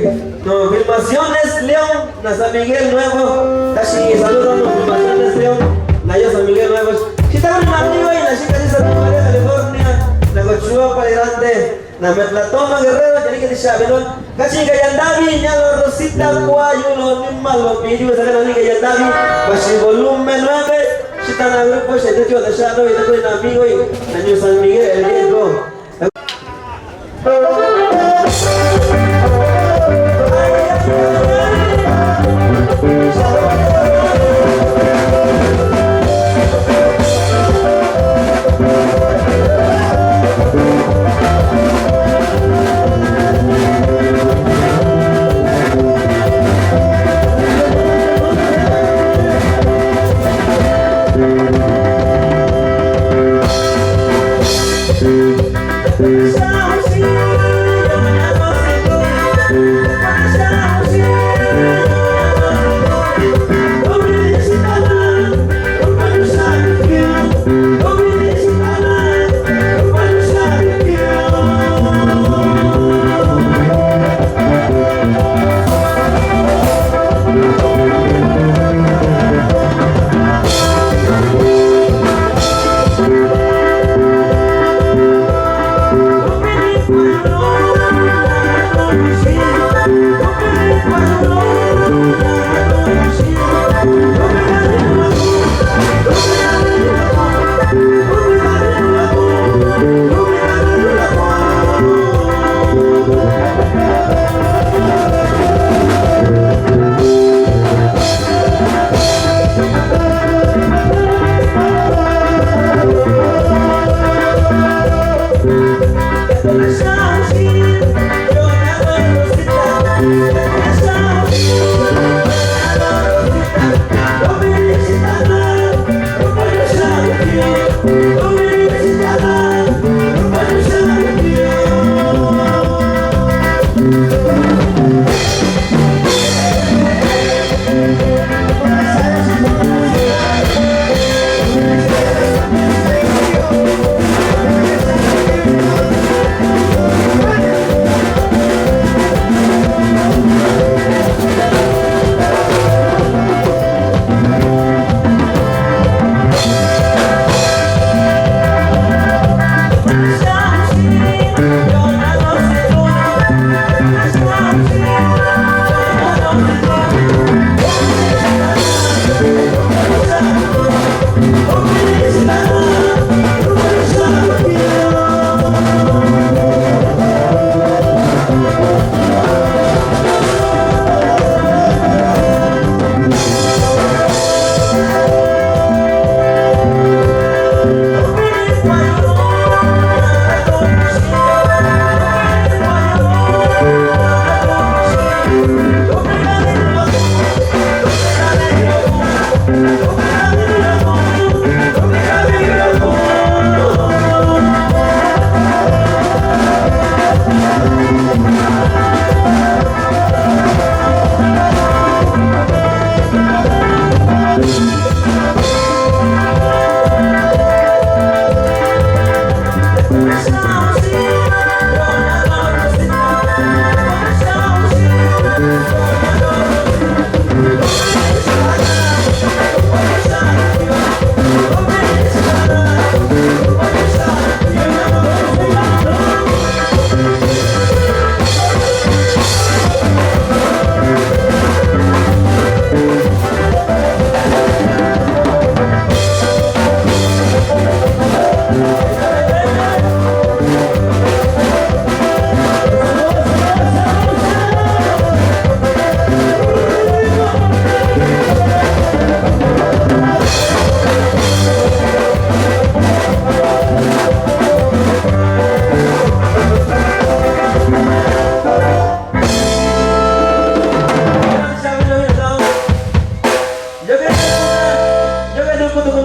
no, Filmaciones León, na San Miguel Nuevo. Casi saludos, no, Filmaciones León, na yo San Miguel Nuevo. Si está un amigo y la chica de Santa María, California, la Cochua para adelante, la Metlatoma Guerrero, ya que dice Abilón. Casi que ya David, ya lo Rosita, Guayo, lo mismo, lo pidió, esa que ya David, casi volumen 9. Si está en el grupo, se te dio de Shadow y te doy un amigo y la New San Miguel, el viejo.